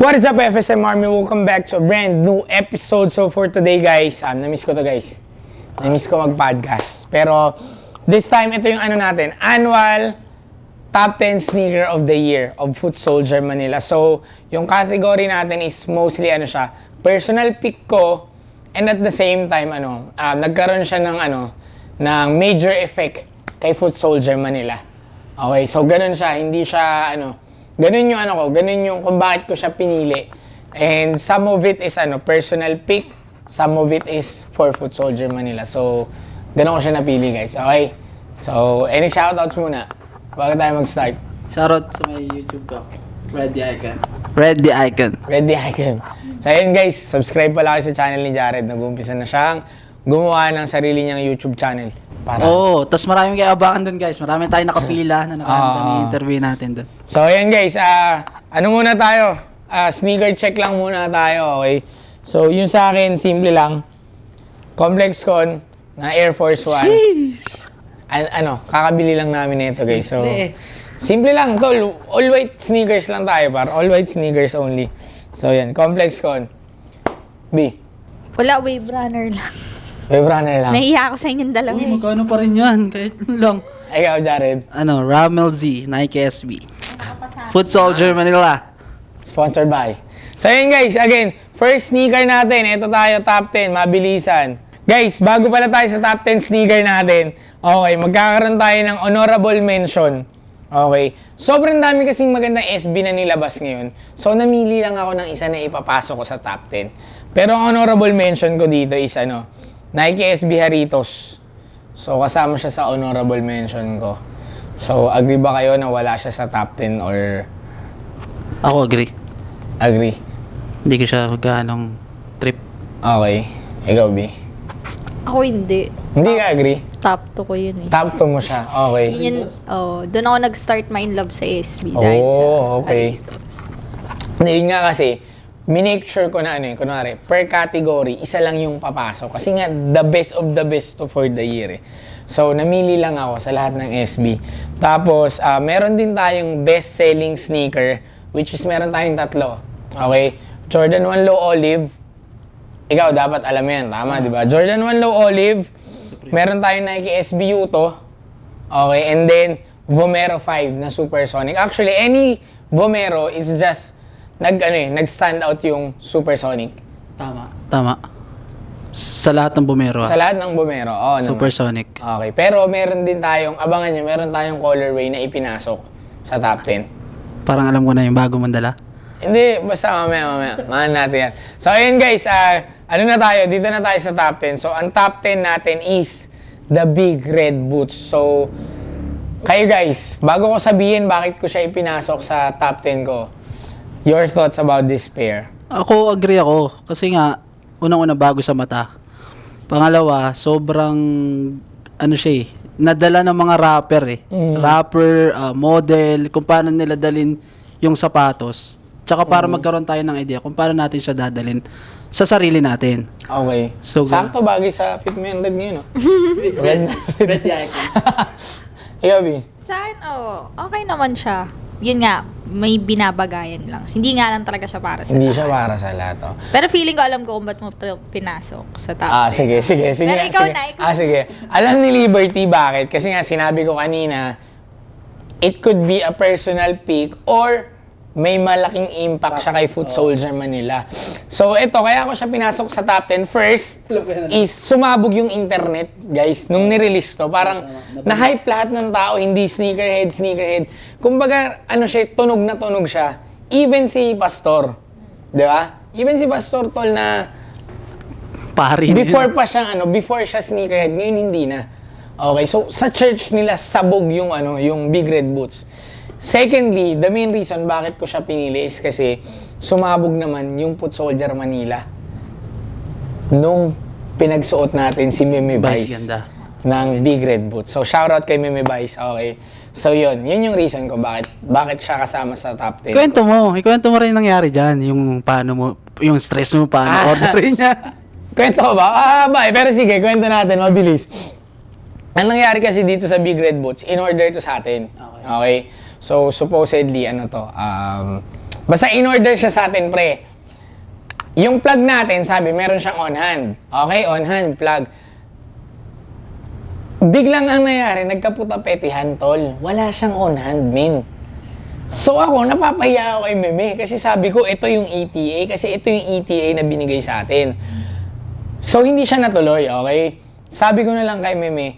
What is up, FSM Army? Welcome back to a brand new episode. So for today guys, na-miss ko to guys. Na-miss ko mag-podcast. Pero this time, ito yung ano natin, annual Top 10 Sneaker of the Year of Foot Soldier Manila. So yung category natin is mostly ano siya, personal pick ko, and at the same time nagkaroon siya ng major effect kay Foot Soldier Manila. Okay, so ganun siya, hindi siya ganun yung kung bakit ko siya pinili. And some of it is personal pick, some of it is for Foot Soldier Manila. So, ganun ko siya napili guys. Okay? So, any shoutouts muna bago tayo mag-start? Shoutout sa may YouTube ko. Ready Icon. Ready Icon. Ready Icon. So, ayun guys, subscribe pala kayo sa channel ni Jared. Nag-uumpisa na siyang gumawa ng sarili niyang YouTube channel. Tas maraming kayo abangan dun guys. Marami tayong nakapila na nakahanda ng interview natin dun. So ayan guys, muna tayo? Sneaker check lang muna tayo, okay? So yung sa akin, simple lang. ComplexCon na Air Force One. Kakabili lang namin nito guys. So simple lang, tol. All white sneakers lang tayo, par. All white sneakers only. So yan, ComplexCon. B. Wala, wave runner lang. Wave runner lang. Nahiya ako sa inyong dalawa. Uy, magkano pa rin yan? Kahit lang. Ikaw, Jared. Ramel Z, Nike SB. Foot Soldier Manila. Sponsored by. So yun guys, again, first sneaker natin. Ito tayo, top 10, mabilisan. Guys, bago pala tayo sa top 10 sneaker natin, okay, magkakaroon tayo ng honorable mention. Okay. Sobrang dami kasing magandang SB na nilabas ngayon. So namili lang ako ng isa na ipapasok ko sa top 10. Pero ang honorable mention ko dito is Nike SB Jarritos. So, kasama siya sa honorable mention ko. So, agree ba kayo na wala siya sa top 10 or... Ako agree. Agree? Hindi ko siya magkanong trip. Okay. Ikaw, B? Ako hindi. Hindi ka agree? Top 2 ko yun eh. Top 2 mo siya. Okay. Doon ako nag-start my love sa SB dahil sa okay. Jarritos. Yun nga kasi, minake sure ko na kunwari, per category, isa lang yung papasok. Kasi nga, the best of the best for the year eh. So, namili lang ako sa lahat ng SB. Tapos, meron din tayong best-selling sneaker, which is meron tayong tatlo. Okay? Jordan 1 Low Olive. Ikaw, dapat alam yan. Tama, di ba? Jordan 1 Low Olive. Meron tayong Nike SB Yuto. Okay? And then, Vomero 5 na Supersonic. Actually, any Vomero is just nag-stand out yung Supersonic. Tama. Sa lahat ng Vomero. Sa lahat ng Vomero, Supersonic. Okay, pero meron din tayong, abangan nyo, meron tayong colorway na ipinasok sa top 10. Parang alam ko na yung bago mong dala. Hindi, basta mamaya. Mahan natin yan. So, ayun guys, dito na tayo sa top 10. So, ang top 10 natin is the Big Red Boots. So, kayo guys, bago ko sabihin bakit ko siya ipinasok sa top 10 ko, your thoughts about this pair? Ako, agree ako. Kasi nga, unang-una bago sa mata. Pangalawa, sobrang, siya nadala ng mga rapper eh. Rapper, model, kung paano nila dalin yung sapatos. Tsaka para magkaroon tayo ng idea kung paano natin siya dadalin sa sarili natin. Okay. So, sakto bagay sa fit mo yung red ngayon, no? Red Icon. Ikaw, B? Sa akin, okay naman siya. Yun nga, may binabagayan lang. Hindi nga lang talaga siya para sa Hindi lahat. siya para sa lahat, Pero feeling ko alam ko kung ba't mo pinasok sa top 10. Sige. Pero ikaw sige. na, ikaw. Sige. Alam ni Liberty bakit? Kasi nga sinabi ko kanina, it could be a personal pick or may malaking impact siya kay Foot Soldier Manila. So, ito, kaya ko siya pinasok sa top 10. First is sumabog yung internet, guys, nung nirelease to. Parang na-hype lahat ng tao, hindi sneakerhead. Kumbaga, tunog na tunog siya. Even si Pastor. Di ba? Even si Pastor, tol, na Pari. before siya sneakerhead, ngayon hindi na. Okay, so sa church nila sabog yung Big Red Boots. Secondly, the main reason bakit ko siya pinili is kasi sumabog naman yung Foot Soldier Manila nung pinagsuot natin si Meme Vice ng Big Red Boots. So shoutout kay Meme Vice. Okay. So yun yung reason ko bakit siya kasama sa top 10. Ikwento mo rin nangyari diyan, yung paano mo, yung stress mo paano orderin niya. Kwento ko ba? Pero sige, kwento natin mabilis. Ang nangyari kasi dito sa Big Red Boots, in order to sa atin. Okay? So, supposedly, Basta in-order siya sa atin, pre. Yung plug natin, sabi, meron siyang on-hand. Okay, on-hand plug. Biglang ang nangyari, nagkaputa-petihan, tol. Wala siyang on-hand, min. So ako, napapahiya ako kay Meme kasi sabi ko, ito yung ETA kasi ito yung ETA na binigay sa atin. So hindi siya natuloy, okay? Sabi ko na lang kay Meme,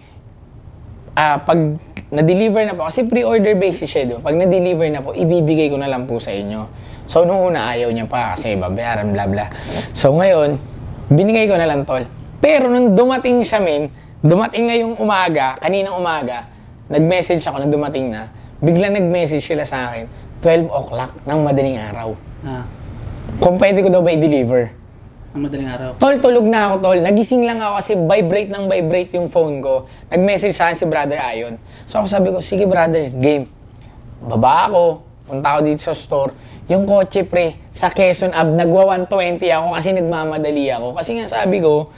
pag na-deliver na po, kasi pre-order basis siya doon. Pag na-deliver na po, ibibigay ko na lang po sa inyo. So nung una, ayaw niya pa kasi babayaran, bla bla. So ngayon, binigay ko na lang, tol. Pero nung dumating siya, min, dumating ngayong umaga, kaninang umaga, nag-message ako na dumating na, biglang nag-message sila sa akin, 12 o'clock ng madaling araw. Kung pwede ko daw ba i-deliver. Ang madaling araw. Tol, tulog na ako, tol. Nagising lang ako kasi vibrate ng vibrate yung phone ko. Nag-message sa akin si Brother Ayon. So ako sabi ko, sige brother, game. Baba ako, punta ako dito sa store. Yung kotse, pre, sa Quezon Ave, nagwa 120 ako kasi nagmamadali ako. Kasi nga sabi ko,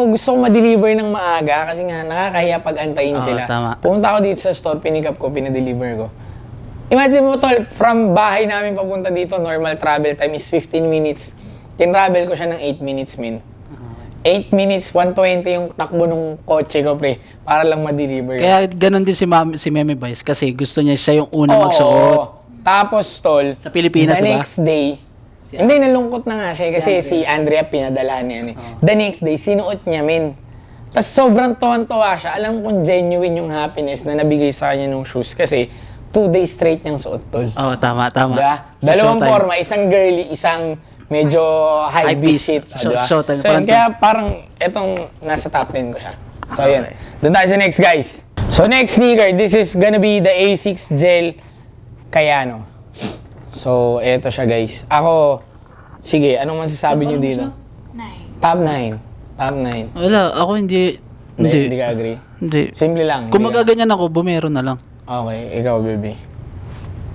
gusto ko ma-deliver ng maaga kasi nga nakakahiya pag antayin sila. Tama. Pumunta ako dito sa store, pinick up ko, pinadeliver ko. Imagine mo, tol, from bahay namin papunta dito, normal travel time is 15 minutes. Tin-travel ko siya ng 8 minutes, min. 8 minutes, 120 yung takbo ng kotse ko, pre, para lang ma-deliver. Kaya ganun din si Meme Vice kasi gusto niya siya yung una magsuot. Tapos, tol, Sa Pilipinas, the diba? next day, hindi, nalungkot na nga siya kasi si Andrea pinadala niya. The next day, sinuot niya, min. Tapos sobrang tuwan-tuwa siya. Alam kong genuine yung happiness na nabigay sa kanya ng shoes kasi 2 days straight niyang suot, tol. Oo, tama. Diba? Sa Dalawang showtime. forma, isang girly, isang medyo high High beast beast. shit. Sa Diba? showtime, So, parang kaya parang etong nasa top 10 ko siya. So, yun. Doon tayo sa next, guys. So, next sneaker, this is gonna be the A6 Gel Kayano. So, eto siya, guys. Ako, sige, anong masasabi niyo dito? 9. Top 9. Top 9. Wala, ako hindi. Hindi ka agree? Hindi. Simple lang. Kung hindi ka- magaganyan ako, bumero na lang. Okay, ikaw, baby.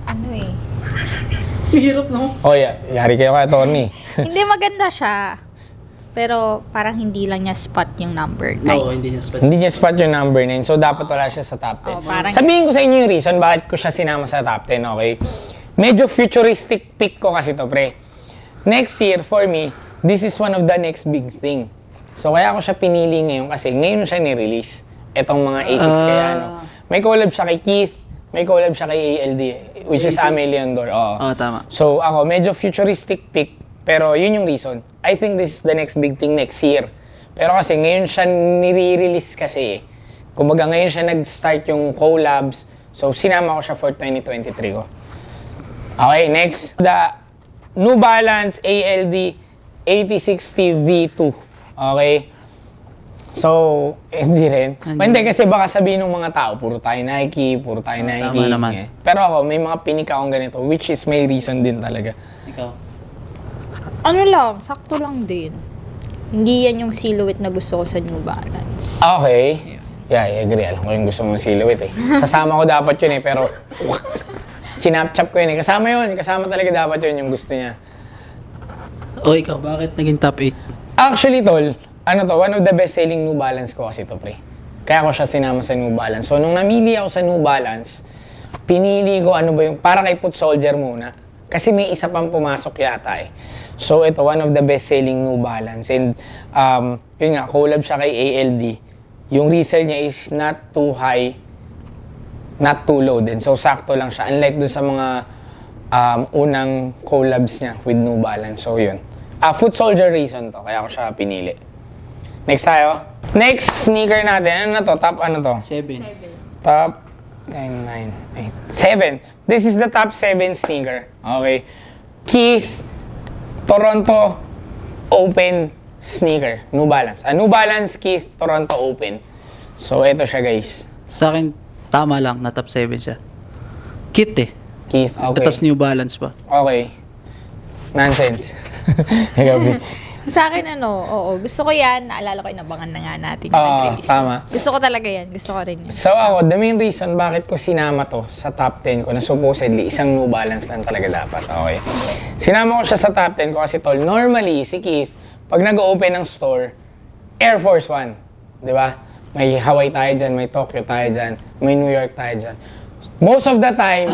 Ano eh. Hirap no? Oh, yeah. Yari kayo kay Tony. Hindi maganda siya. Pero parang hindi lang niya spot yung number 9. Oo, hindi niya spot. Hindi niya spot yung number 9, so dapat wala siya sa top 10. Oh, parang- Sabihin ko sa inyo yung reason bakit ko siya sinama sa top 10, okay? Medyo futuristic pick ko kasi to, pre. Next year, for me, this is one of the next big thing. So kaya ako siya pinili ngayon kasi ngayon siya ni-release. Etong mga A6 Kayano. May collab siya kay Keith, may collab siya kay ALD, which is Amelie Andor. Oo. Oo, tama. So ako, medyo futuristic pick, pero yun yung reason. I think this is the next big thing next year. Pero kasi ngayon siya nire-release kasi eh. Kumbaga ngayon siya nag-start yung collabs. So sinama ko siya for 2023 ko. Okay, next. The New Balance ALD 8060 V2. Okay? So, hindi rin. Hindi kasi baka sabihin ng mga tao, puro tayo Nike, puro tayo Nike. tama naman. Eh. Pero ako, may mga pinika akong ganito, which is may reason din talaga. Ikaw. Ano lang, sakto lang din. Hindi yan yung silhouette na gusto ko sa New Balance. Okay. Yeah, I agree. Alam ko yung gusto mong silhouette eh. Sasama ko dapat yun eh, pero chinap-chap ko yun eh. Kasama yun. Kasama talaga dapat yun yung gusto niya. O ikaw, bakit naging top 8? Actually, tol, one of the best-selling New Balance ko kasi to, pre. Kaya ko siya sinama sa New Balance. So, nung namili ako sa New Balance, pinili ko para kay Foot Soldier muna. Kasi may isa pang pumasok yata eh. So, ito, one of the best-selling New Balance. And, yun nga, collab siya kay ALD. Yung resale niya is not too high, not too low din. So, sakto lang siya. Unlike dun sa mga unang collabs niya with New Balance. So, yun. Foot Soldier reason to. Kaya ako siya pinili. Next tayo. Next sneaker natin. Ano na to? Top ano to? 7. Top 9, 9, 8, 7. This is the top 7 sneaker. Okay. Keith Toronto Open sneaker. New Balance. New Balance Keith Toronto Open. So, ito siya, guys. Sa akin, tama lang na top 7 siya. Kit eh. Keith, okay. Tapos New Balance pa. Okay. Nonsense. Ikaw, B. Sa akin, oo. Gusto ko yan. Naalala ko, inabangan na nga natin yung Oo, nag-release. tama. Gusto ko talaga yan. Gusto ko rin yan. So ako, the main reason bakit ko sinama to sa top 10 ko na supposedly isang New Balance lang talaga dapat. Okay. Sinama ko siya sa top 10 ko kasi tol, normally si Keith, pag nag-open ng store, Air Force One. Di ba? May Hawaii tayo dyan, may Tokyo tayo dyan, may New York tayo dyan. Most of the time,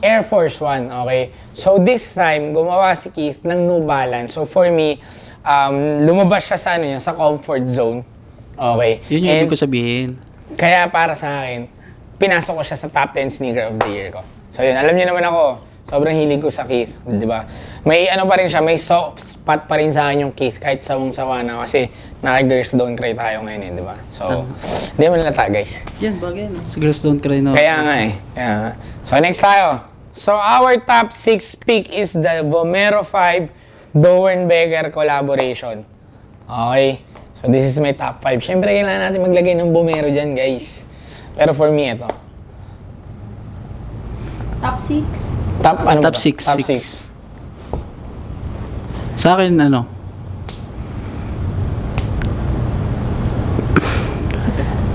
Air Force One, okay? So this time, gumawa si Keith ng New Balance. So for me, lumabas siya sa, sa comfort zone. Okay? Yun yung And ibig ko sabihin. kaya para sa akin, pinasok ko siya sa top 10 sneaker of the year ko. So yun, alam niyo naman ako, sobrang hilig ko sa Keith, di ba? May ano pa rin siya, may soft spot pa rin sa akin yung Keith kahit sawang-sawa na kasi naka-girls don't cry tayo ngayon di ba? So, hindi mo nalata guys. Yan, bagay no? Sa Girls Don't Cry na. Kaya nga eh. Kaya nga. So next tayo. So our top 6 pick is the Vomero 5 Doernbecher collaboration. Okay. So this is my top 5. Siyempre kailangan natin maglagay ng Vomero dyan guys. Pero for me ito. Top 6? Top ano ba Top to? 6. Top 6. Sa akin, ano?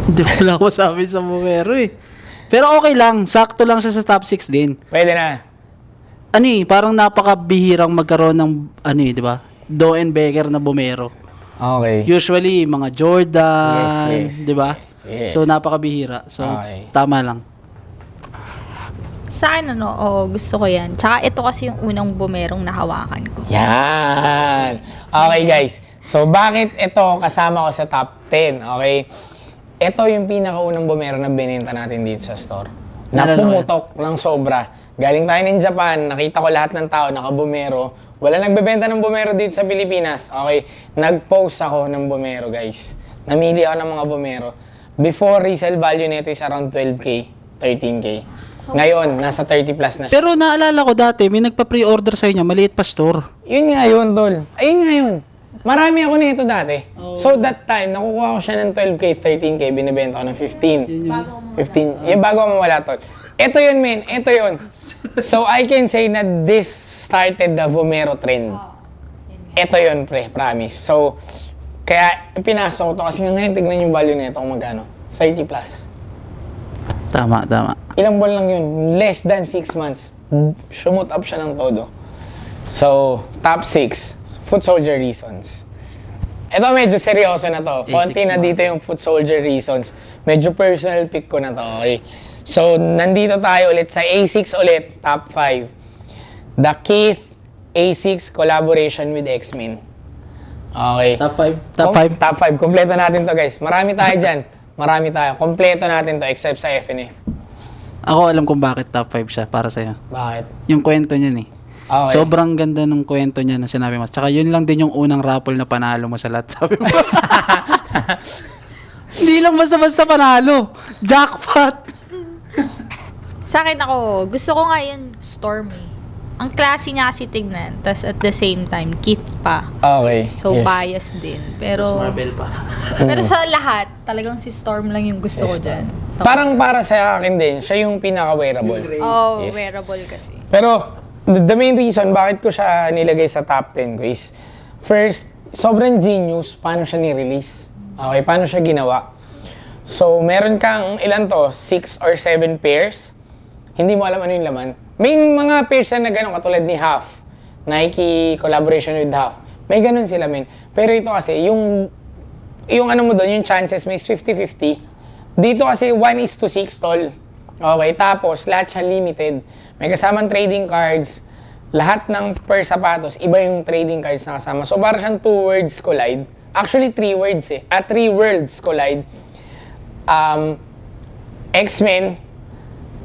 Hindi ko wala ko sabi sa Vomero eh. Pero okay lang, sakto lang siya sa top 6 din. Pwede na. Ano eh, parang napakabihirang magkaroon ng, ano eh, di ba? Doernbecher na Vomero. Okay. Usually, mga Jordan, Yes, yes. di ba? Yes. So, napakabihira. So, Okay. tama lang. Sa akin, gusto ko yan. Tsaka ito kasi yung unang bumerong nahawakan ko. Yan. Okay guys. So bakit ito kasama ko sa top 10? Okay. Ito yung pinakaunang Vomero na binenta natin dito sa store. Na Naalala ko pumutok ng sobra. Galing tayo ng Japan, nakita ko lahat ng tao naka-Vomero. Wala nagbebenta ng Vomero dito sa Pilipinas. Okay. Nag-post ako ng Vomero guys. Namili ako ng mga Vomero. Before resale value nito is around 12K, 13K. Ngayon, nasa 30 plus na siya. Pero naalala ko dati, may nagpa-pre-order sa inyo, maliit pa store. Yun nga yun, tol. Ayun nga yun. Marami ako nito dati. So that time, nakukuha ko siya ng 12K, 13K, binibenta ko ng 15. 15. Yung bago mo wala, tol. Ito yun, men. Ito yun. So I can say na this started the Vomero trend. Ito yun, pre. Promise. So, kaya pinasok ko to kasi ngayon, tignan yung value nito kung magkano. 30 plus. Tama, tama. Ilang buwan lang yun. Less than 6 months. Shumot up siya ng todo. So, top 6. Foot soldier reasons. Ito medyo seryoso na to. Konti na dito yung foot soldier reasons. Medyo personal pick ko na to. Okay. So, nandito tayo ulit sa A6 ulit. Top 5. The Keith A6 collaboration with X-Men. Okay. Top 5. Top 5. Top 5. Kompleto natin to guys. Marami tayo dyan. Marami tayo. Kompleto natin to except sa FNF. Ako alam kung bakit top 5 siya para sa'yo. Bakit? Yung kwento niya eh. Okay. Sobrang ganda ng kwento niya na sinabi mo. Tsaka yun lang din yung unang raffle na panalo mo sa lahat. Sabi mo. Hindi lang basta-basta panalo. Jackpot! Sa akin gusto ko nga yun Stormy. Ang classy niya kasi tignan. Tapos at the same time, Keith pa. Okay. So, yes. bias din. Pero, pa. pero sa lahat, talagang si Storm lang yung gusto ko dyan. So, Parang para sa akin din, siya yung pinaka-wearable. Yes. wearable kasi. Pero, the main reason bakit ko siya nilagay sa top 10 ko is, first, sobrang genius paano siya ni-release. Okay, paano siya ginawa. So, meron kang, ilan to? 6 or 7 pairs. Hindi mo alam ano yung laman. May mga pairs na gano'n, katulad ni Half. Nike collaboration with Half. May ganun sila, men. Pero ito kasi, yung ano mo doon, yung chances may 50-50. Dito kasi 1:6 tol. Okay, tapos lahat siya limited. May kasamang trading cards. Lahat ng per sapatos, iba yung trading cards na kasama. So, para siyang 2 words collide. Actually, 3 words eh. 3 worlds collide. X-Men,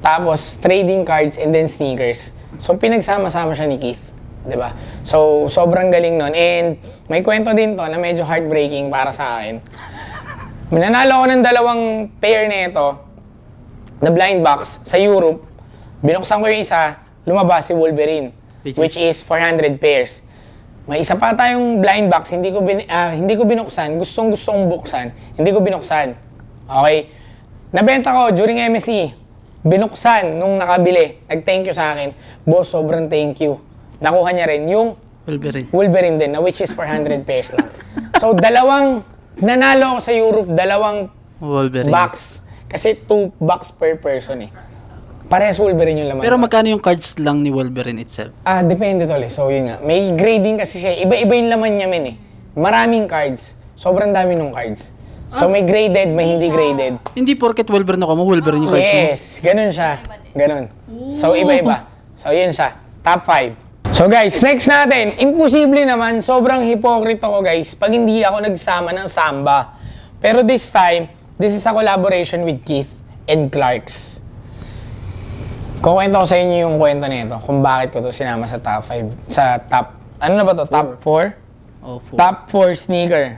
tapos trading cards, and then sneakers. So, pinagsama-sama siya ni Keith. Diba? So, sobrang galing nun. And may kwento din to na medyo heartbreaking para sa akin. Mananalo ako ng 2 pair na ito na blind box sa Europe. Binuksan ko yung isa, lumabas si Wolverine, which is 400 pairs. May isa pa tayong blind box, hindi ko binuksan, gustong kong buksan, hindi ko binuksan. Okay? Nabenta ko during MSC. Binuksan nung nakabili. Nag-thank you sa akin. Boss, sobrang thank you. Nakuha niya rin yung Wolverine din, na which is 400 pairs lang. So, nanalo ako sa Europe, 2 Wolverine. box. Kasi 2 box per person eh. Parehas Wolverine yung laman. Pero magkano yung cards lang ni Wolverine itself? Depende tol eh. So, yun nga. May grading kasi siya. Iba-iba yung laman niya men eh. Maraming cards. Sobrang dami ng cards. So, may graded, may hindi graded. Hindi porket Wolverine ako mo, Wolverine yung cards mo. Yes, ganun siya. Ganun. So, iba-iba. So, yun siya. Top 5. So, guys, next natin. Imposible naman, sobrang hipokrito ko, guys, pag hindi ako nagsama ng Samba. Pero this time, this is a collaboration with Keith and Clarks. Kukwento ko sa inyo yung kwento nito kung bakit ko to sinama sa top 5. Sa top, ano na ba to? Top 4? Oh, 4. Top 4 sneaker.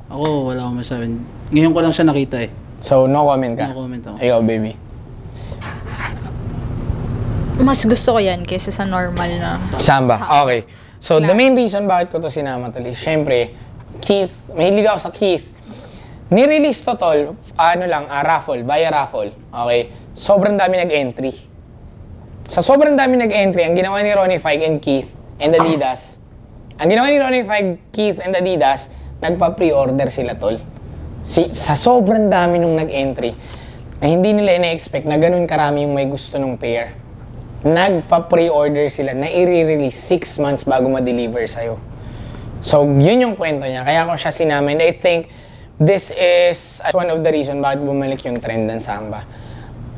Ako, wala akong masabi. Ngayon ko lang siya nakita eh. So, no comment ka? No comment ako. Ikaw, baby. Mas gusto ko yan kaysa sa normal na. Samba. Okay. So, the Class. main reason bakit ko to sinama tol is, syempre, Keith, mahilig ako sa Keith. Ni-release to tol, raffle, via raffle. Okay? Sobrang dami nag-entry. Sa sobrang dami nag-entry, ang ginawa ni Ronnie Fieg and Keith and Adidas, nagpa-pre-order sila tol. Sa sobrang dami nung nag-entry, na hindi nila ina-expect na ganun karami yung may gusto nung pair. Nagpa-pre-order sila na i-release 6 months bago ma-deliver sa'yo. So, yun yung kwento niya. Kaya ko siya sinama. And I think this is one of the reason bakit bumalik yung trend ng Samba.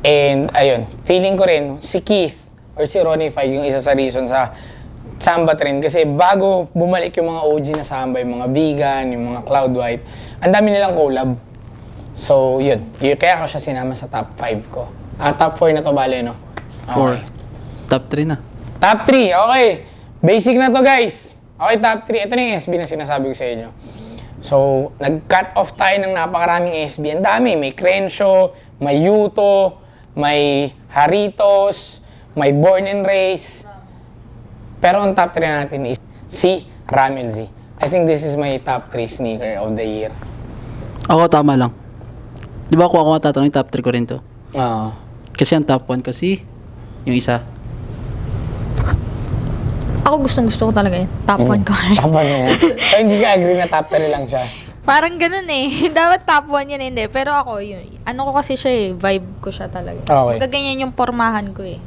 And ayun, feeling ko rin si Keith or si Ronnie Fieg yung isa sa reason sa Samba trend. Kasi bago bumalik yung mga OG na Samba, yung mga vegan, yung mga cloud white, ang dami nilang collab. So, yun. Kaya ko siya sinama sa top 5 ko. Top 4 na to bale, no? 4. Top 3 na. Top 3, okay. Basic na to, guys. Okay, top 3. Ito na yung SB na sinasabi ko sa inyo. So, nag-cut off tayo ng napakaraming SB. Ang dami. May Crenshaw, may Yuto, may Haritos, may Born and Raised. Pero ang top 3 natin is si Ramel Z. I think this is my top 3 sneaker of the year. Ako, tama lang. Di ba ako matatanong, top 3 ko rin to? Oo. Kasi ang top 1 kasi, yung isa. Ako gustong-gusto ko talaga yun. Top 1 ko. Tama na yan. So, hindi ka agree na top 3 lang siya. Parang ganun eh. Dapat top 1 yun, hindi. Pero ako, yun. Ano ko kasi siya eh. Vibe ko siya talaga. Okay. Magaganyan yung pormahan ko eh.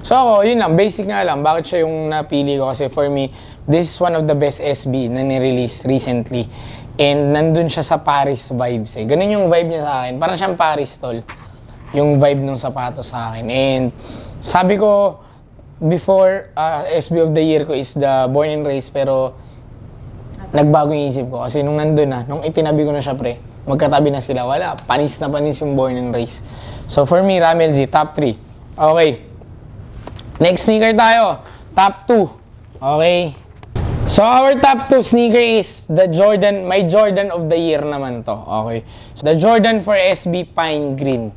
So ako, yun lang, basic nga lang. Bakit siya yung napili ko? Kasi for me, this is one of the best SB na ni-release recently. And nandun siya sa Paris vibes eh. Ganun yung vibe niya sa akin. Parang siyang Paris tol. Yung vibe ng sapatos sa akin. And sabi ko, before SB of the year ko is the Born and Raised. Pero nagbago yung isip ko. Kasi nung nandun na, nung itinabi ko na siya pre, magkatabi na sila. Wala, panis na panis yung Born and Raised. So for me, Ramel Z, top 3. Okay. Next sneaker tayo. Top 2. Okay. So our top 2 sneaker is the Jordan, my Jordan of the year naman to. Okay. So the Jordan 4 SB Pine Green.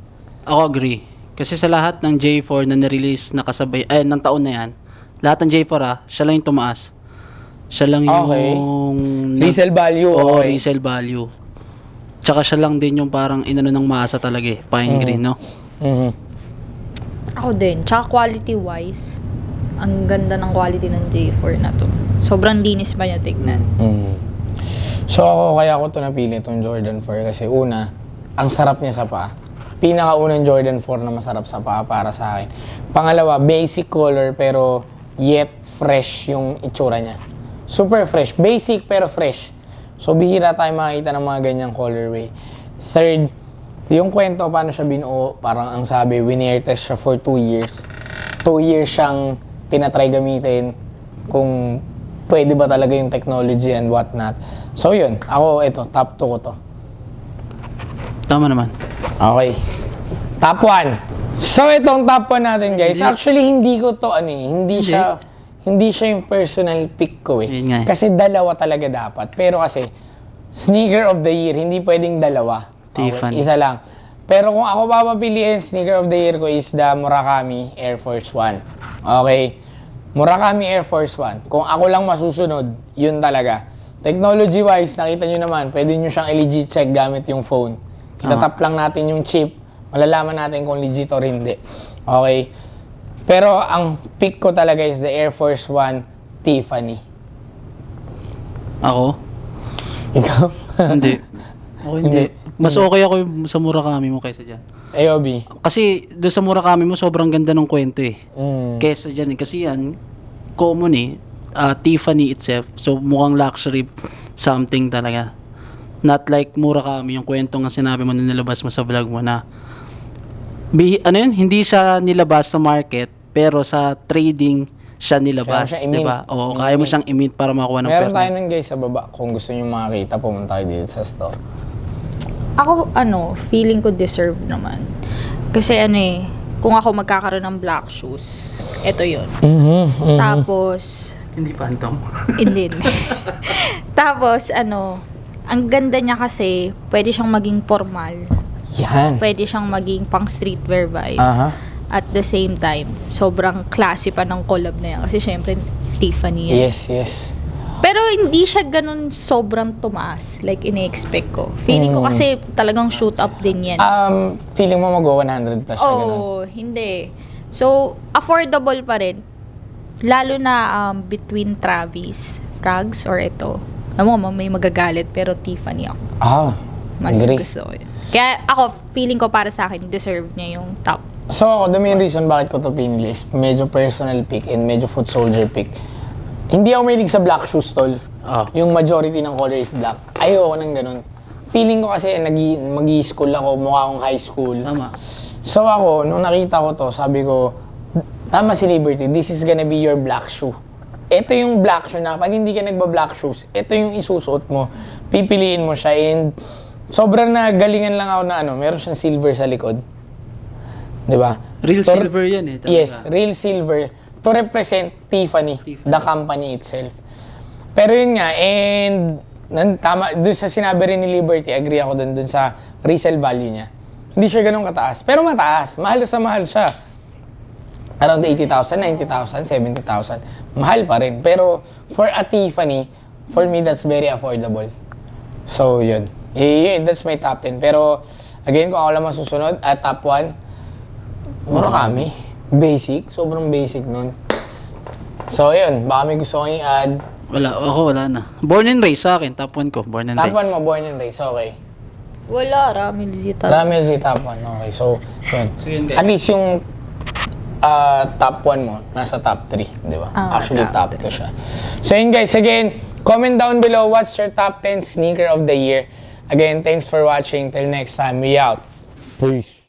Ako agree. Kasi sa lahat ng J4 na nirelease na kasabay, ng taon na yan, lahat ng J4 siya lang yung tumaas. Siya lang yung... Okay. Resale value. Oo, Okay. resale value. Tsaka siya lang din yung parang inano ng masa talaga eh. Pine green, no? Mhm. Ako din. Tsaka quality-wise, ang ganda ng quality ng J4 na to. Sobrang linis ba niya tignan? So ako, kaya ko to napili itong Jordan 4 kasi una, ang sarap niya sa paa. Pinakaunang Jordan 4 na masarap sa paa para sa akin. Pangalawa, basic color pero yet fresh yung itsura niya. Super fresh. Basic pero fresh. So bihira tayo makita ng mga ganyang colorway. Third, yung kwento paano siya binuo, parang ang sabi, win-air test siya for 2 years. 2 years siyang tinatry gamitin kung pwede ba talaga yung technology and whatnot. So yun, ako ito, top 2 ko to. Tama naman. Okay. Top 1. So itong top 1 natin guys, actually hindi ko to hindi siya yung personal pick ko eh. Yun nga eh. Kasi dalawa talaga dapat. Pero kasi sneaker of the year, hindi pwedeng dalawa. Tiffany. Isa lang. Pero kung ako papapiliin, sneaker of the year ko is the Murakami Air Force 1. Okay. Murakami Air Force 1. Kung ako lang masusunod, yun talaga. Technology-wise, nakita nyo naman, pwede nyo siyang i-legit check gamit yung phone. Itatap lang natin yung chip, malalaman natin kung legit or hindi. Okay? Pero ang pick ko talaga is the Air Force 1 Tiffany. Ako? Ikaw? Hindi. Ako hindi. Mas okay ako yung sa Murakami mo kaysa dyan. AOB. Kasi doon sa Murakami mo, sobrang ganda ng kwento eh. Mm. Kesa dyan eh. Kasi yan, common eh. Tiffany itself. So mukhang luxury something talaga. Not like Murakami, yung kwento nga sinabi mo na nilabas mo sa vlog mo na hindi siya nilabas sa market pero sa trading siya nilabas, Kaya mo siya di ba? Oo, kaya mo siyang i-mint para makuha ng Meron pera. tayo nun guys sa baba. Kung gusto nyo makakita, pumunta kayo dito sa store. Ako, feeling ko deserve naman. Kasi kung ako magkakaroon ng black shoes, eto yun. Tapos, Hindi phantom. hindi. Tapos, ang ganda niya kasi, pwede siyang maging formal. Yan. Pwede siyang maging pang streetwear vibes. Aha. At the same time, sobrang classy pa ng collab na yan. Kasi syempre, Tiffany yan. Yes, yes. Pero hindi siya ganun sobrang tumaas. Like, ine-expect ko. Feeling ko kasi talagang shoot up din yan. Feeling mo mag 100 plus siya ganun? Oh, hindi. So, affordable pa rin. Lalo na between Travis, Frags, or ito. Alam mo, may magagalit, pero Tiffany ako. Mas agree. gusto ko yun. Kaya ako, feeling ko para sa akin, deserve niya yung top. So ako, the main reason bakit ko to pinili is medyo personal pick and medyo foot soldier pick. Hindi ako mahilig sa black shoes, tol. Yung majority ng color is black. Ayoko nang ganun. Feeling ko kasi mag-i-school ako, mukha akong high school. Tama. So ako, nung nakita ko to, sabi ko, tama si Liberty, this is gonna be your black shoe. Ito yung black shoe na pag hindi ka nagba-black shoes, ito yung isusuot mo, pipiliin mo siya, and sobrang nagalingan lang ako na meron siyang silver sa likod. Diba? Real silver yan eh. Talaga. Yes, real silver to represent Tiffany, the company itself. Pero yun nga, and tama, dun sa sinabi rin ni Liberty, agree ako dun sa resale value niya. Hindi siya ganun kataas, pero mataas. Mahal siya. Around 80,000, 90,000, 70,000. Mahal pa rin. Pero for a Tiffany, for me, that's very affordable. So, yun. That's my top 10. Pero, again, kung ako lang masusunod, top 1, Murakami. Basic. Sobrang basic nun. So, yun. Baka may gusto kong i-add. Wala na. Born and raised sa akin, top 1 ko, born and Top 1 raised. mo, born and raised. Okay. Wala, Ramil Zita. Ramil Z top 1. Okay. So, yun. So, yun, guys. At least yung top 1 mo, nasa top 3. Di ba? Actually, top 2 siya. So, yun guys. Again, comment down below what's your top 10 sneaker of the year. Again, thanks for watching. Till next time, we out. Peace.